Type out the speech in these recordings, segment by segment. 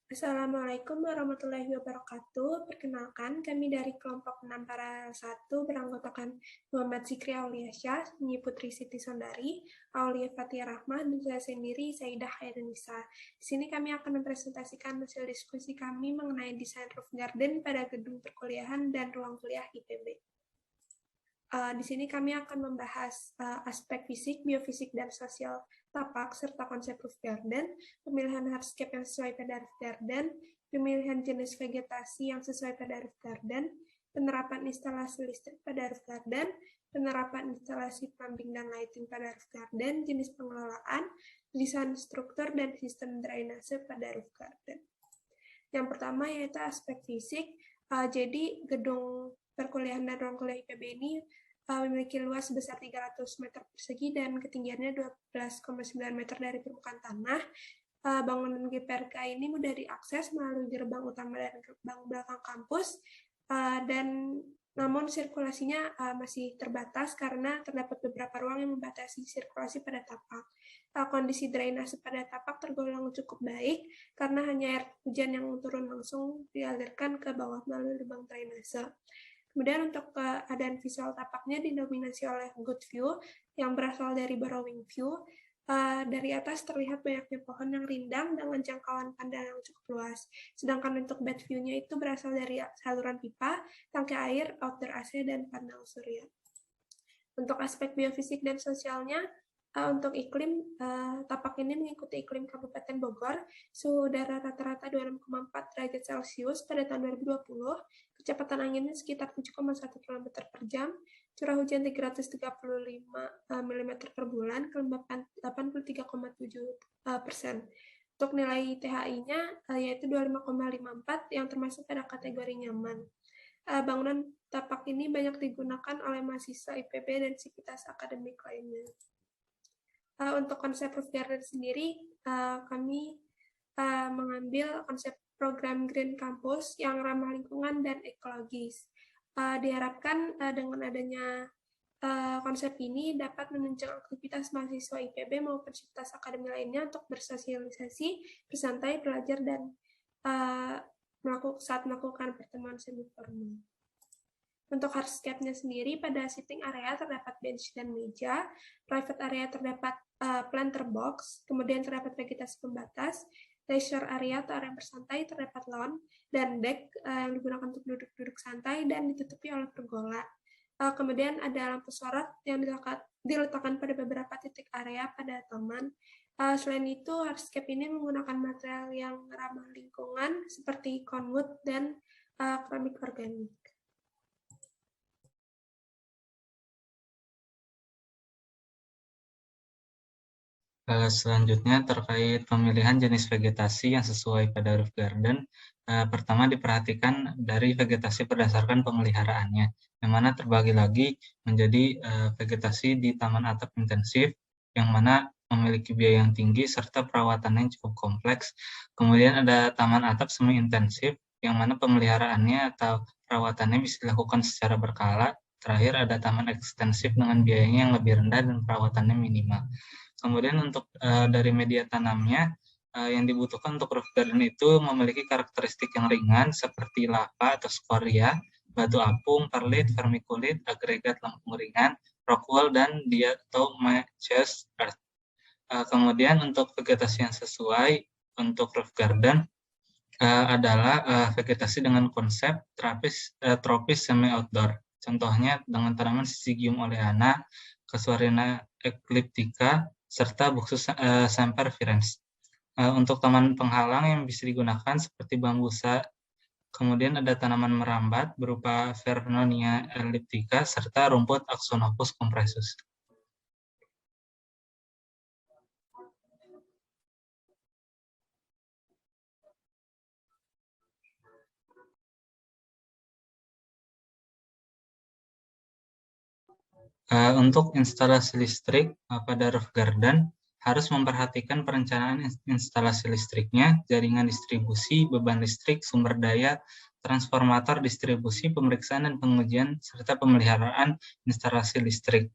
Assalamualaikum warahmatullahi wabarakatuh. Perkenalkan, kami dari kelompok 6 para 1 beranggotakan Muhammad Zikri Auliasyah, Nyi Putri Siti Sondari, Aulia Fatia Rahman, dan saya sendiri, Saidah Hairunisa. Di sini kami akan mempresentasikan hasil diskusi kami mengenai desain roof garden pada gedung perkuliahan dan ruang kuliah IPB. Di sini kami akan membahas aspek fisik, biofisik, dan sosial tapak, serta konsep roof garden, pemilihan hardscape yang sesuai pada roof garden, pemilihan jenis vegetasi yang sesuai pada roof garden, penerapan instalasi listrik pada roof garden, penerapan instalasi plumbing dan lighting pada roof garden, jenis pengelolaan, desain struktur, dan sistem drainase pada roof garden. Yang pertama yaitu aspek fisik. Jadi gedung perkuliahan dan ruang kuliah IPB ini memiliki luas sebesar 300 meter persegi dan ketinggiannya 12,9 meter dari permukaan tanah. Bangunan GPRK ini mudah diakses melalui gerbang utama dan gerbang belakang kampus, dan namun sirkulasinya masih terbatas karena terdapat beberapa ruang yang membatasi sirkulasi pada tapak. Kondisi drainase pada tapak tergolong cukup baik karena hanya air hujan yang turun langsung dialirkan ke bawah melalui lubang drainase. Kemudian untuk keadaan visual tapaknya didominasi oleh good view yang berasal dari borrowing view. Dari atas terlihat banyaknya pohon yang rindang dengan jangkauan pandangan yang cukup luas. Sedangkan untuk bed view-nya itu berasal dari saluran pipa, tangki air, outdoor AC, dan panel surya. Untuk aspek biofisik dan sosialnya, untuk iklim, tapak ini mengikuti iklim Kabupaten Bogor, suhu udara rata-rata 26,4 derajat Celcius pada tahun 2020, kecepatan anginnya sekitar 7,1 km per jam, curah hujan 335 mm per bulan, kelembapan 83,7%. Untuk nilai THI-nya yaitu 25,54 yang termasuk pada kategori nyaman. Bangunan tapak ini banyak digunakan oleh mahasiswa IPB dan sivitas akademik lainnya. Untuk konsep roof garden sendiri, kami mengambil konsep program Green Campus yang ramah lingkungan dan ekologis. Diharapkan dengan adanya konsep ini dapat menunjang aktivitas mahasiswa IPB maupun sivitas akademik lainnya untuk bersosialisasi, bersantai, belajar, dan saat melakukan pertemuan semi formal. Untuk hardscape-nya sendiri, pada sitting area terdapat bench dan meja, private area terdapat planter box, kemudian terdapat vegetasi pembatas, leisure area atau area bersantai terdapat lawn, dan deck yang digunakan untuk duduk-duduk santai dan ditutupi oleh pergola. Kemudian ada lampu sorot yang diletakkan pada beberapa titik area pada taman. Selain itu, hardscape ini menggunakan material yang ramah lingkungan seperti conwood dan keramik organik. Selanjutnya terkait pemilihan jenis vegetasi yang sesuai pada roof garden, pertama diperhatikan dari vegetasi berdasarkan pemeliharaannya, yang mana terbagi lagi menjadi vegetasi di taman atap intensif, yang mana memiliki biaya yang tinggi serta perawatannya yang cukup kompleks. Kemudian ada taman atap semi intensif, yang mana pemeliharaannya atau perawatannya bisa dilakukan secara berkala. Terakhir ada taman ekstensif dengan biayanya yang lebih rendah dan perawatannya minimal. Kemudian untuk dari media tanamnya, yang dibutuhkan untuk roof garden itu memiliki karakteristik yang ringan seperti lava atau skoria, batu apung, perlit, vermiculit, agregat lempung ringan, rockwool, dan diatomaceous earth. Kemudian untuk vegetasi yang sesuai untuk roof garden adalah vegetasi dengan konsep tropis semi outdoor. Contohnya dengan tanaman Syzygium oleana, Casuarina ecliptica, serta Buxus sempervirens. Untuk taman penghalang yang bisa digunakan seperti bambusa, kemudian ada tanaman merambat berupa Vernonia elliptica, serta rumput Axonopus compressus. Untuk instalasi listrik pada roof garden harus memperhatikan perencanaan instalasi listriknya, jaringan distribusi, beban listrik, sumber daya, transformator distribusi, pemeriksaan dan pengujian, serta pemeliharaan instalasi listrik.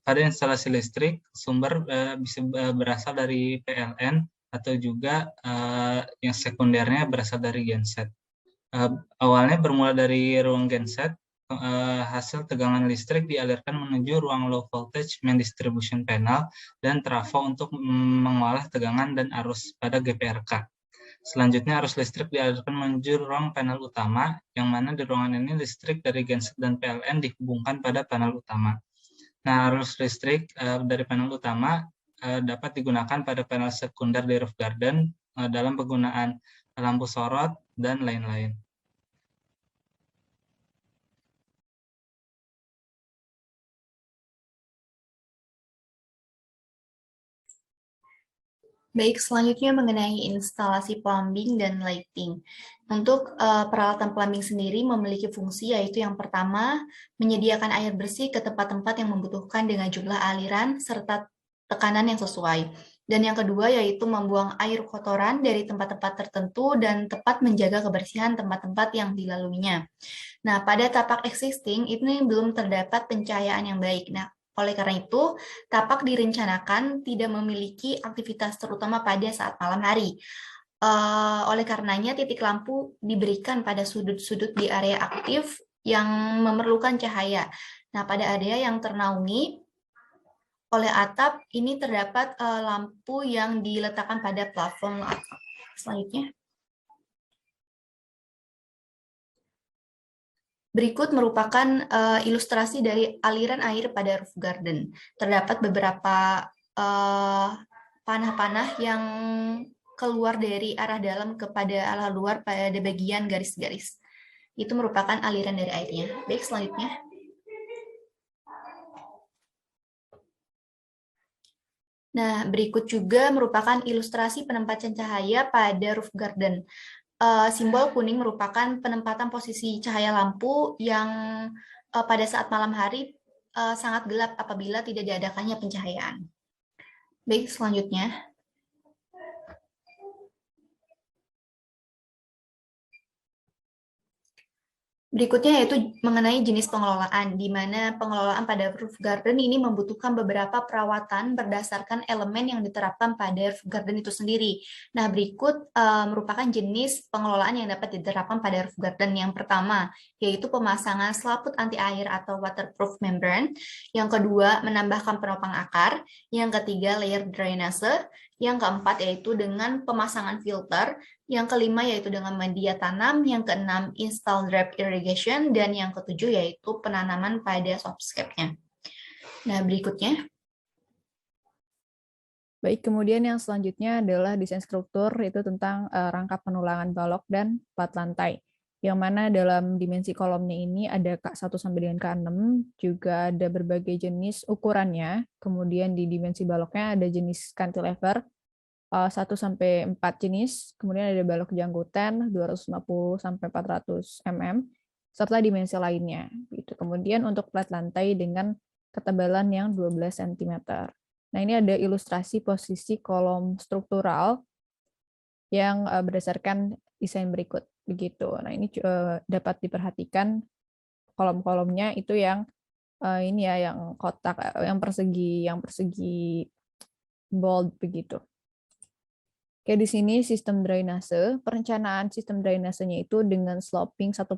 Pada instalasi listrik, sumber bisa berasal dari PLN atau juga yang sekundernya berasal dari genset. Awalnya bermula dari ruang genset, hasil tegangan listrik dialirkan menuju ruang low voltage main distribution panel dan trafo untuk mengolah tegangan dan arus pada GPRK. Selanjutnya arus listrik dialirkan menuju ruang panel utama, yang mana di ruangan ini listrik dari genset dan PLN dihubungkan pada panel utama. Nah, arus listrik dari panel utama dapat digunakan pada panel sekunder di roof garden dalam penggunaan lampu sorot dan lain-lain. Baik, selanjutnya mengenai instalasi plumbing dan lighting. Untuk peralatan plumbing sendiri memiliki fungsi yaitu yang pertama, menyediakan air bersih ke tempat-tempat yang membutuhkan dengan jumlah aliran serta tekanan yang sesuai. Dan yang kedua yaitu membuang air kotoran dari tempat-tempat tertentu dan tepat menjaga kebersihan tempat-tempat yang dilaluinya. Nah, pada tapak existing ini belum terdapat pencahayaan yang baik. Nah, oleh karena itu, tapak direncanakan tidak memiliki aktivitas terutama pada saat malam hari. Oleh karenanya, titik lampu diberikan pada sudut-sudut di area aktif yang memerlukan cahaya. Nah, pada area yang ternaungi oleh atap, ini terdapat lampu yang diletakkan pada plafon atap. Selanjutnya. Berikut merupakan ilustrasi dari aliran air pada roof garden. Terdapat beberapa panah-panah yang keluar dari arah dalam kepada arah luar pada bagian garis-garis. Itu merupakan aliran dari airnya. Baik, selanjutnya. Nah, berikut juga merupakan ilustrasi penempatan cahaya pada roof garden. Simbol kuning merupakan penempatan posisi cahaya lampu yang pada saat malam hari sangat gelap apabila tidak diadakannya pencahayaan. Baik, selanjutnya. Berikutnya yaitu mengenai jenis pengelolaan, di mana pengelolaan pada roof garden ini membutuhkan beberapa perawatan berdasarkan elemen yang diterapkan pada roof garden itu sendiri. Nah, berikut merupakan jenis pengelolaan yang dapat diterapkan pada roof garden. Yang pertama, yaitu pemasangan selaput anti air atau waterproof membrane. Yang kedua, menambahkan penopang akar. Yang ketiga, layer drainase. Yang keempat, yaitu dengan pemasangan filter. Yang kelima yaitu dengan media tanam, yang keenam install drip irrigation, dan yang ketujuh yaitu penanaman pada softscape-nya. Nah, berikutnya. Baik, kemudian yang selanjutnya adalah desain struktur, itu tentang rangkap penulangan balok dan plat lantai. Yang mana dalam dimensi kolomnya ini ada K1 sampai dengan K6, juga ada berbagai jenis ukurannya. Kemudian di dimensi baloknya ada jenis cantilever, 1 sampai 4 jenis, kemudian ada balok jangkutan 250 sampai 400 mm, serta dimensi lainnya. Gitu. Kemudian untuk plat lantai dengan ketebalan yang 12 cm. Nah, ini ada ilustrasi posisi kolom struktural yang berdasarkan desain berikut. Begitu. Nah, ini dapat diperhatikan kolom-kolomnya itu yang ini ya, yang kotak, yang persegi bold begitu. Oke, di sini sistem drainase, perencanaan sistem drainasenya itu dengan sloping 1%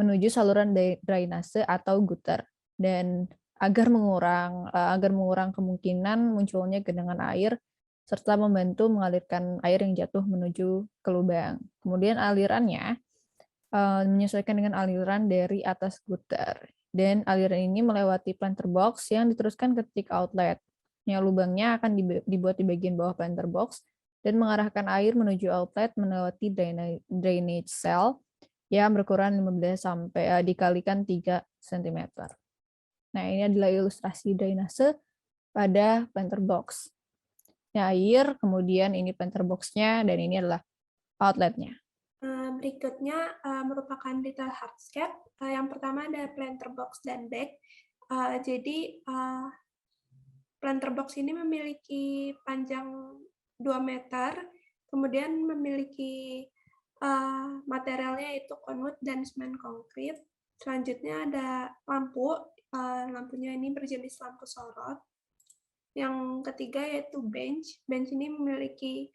menuju saluran drainase atau gutter, dan agar mengurang kemungkinan munculnya genangan air serta membantu mengalirkan air yang jatuh menuju ke lubang. Kemudian alirannya menyesuaikan dengan aliran dari atas gutter, dan aliran ini melewati planter box yang diteruskan ke tick outlet. Yang lubangnya akan dibuat di bagian bawah planter box dan mengarahkan air menuju outlet melewati drainage cell yang berukuran 15 sampai dikalikan 3 cm. Nah, ini adalah ilustrasi drainase pada planter box. Nah, air, kemudian ini planter box-nya, dan ini adalah outlet-nya. Berikutnya merupakan detail hardscape. Yang pertama ada planter box dan deck. Jadi planter box ini memiliki panjang 2 meter, kemudian memiliki materialnya itu konwood dan semen konkrit. Selanjutnya ada lampu, lampunya ini berjenis lampu sorot. Yang ketiga yaitu bench. Bench ini memiliki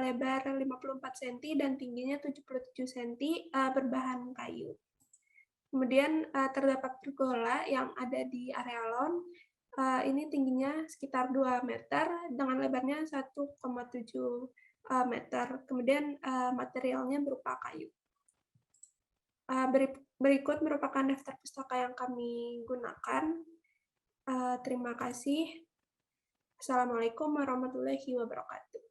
lebar 54 cm dan tingginya 77 cm berbahan kayu. Kemudian terdapat pergola yang ada di area lawn. Ini tingginya sekitar 2 meter dengan lebarnya 1,7 meter. Kemudian materialnya berupa kayu. Berikut merupakan daftar pustaka yang kami gunakan. Terima kasih. Assalamualaikum warahmatullahi wabarakatuh.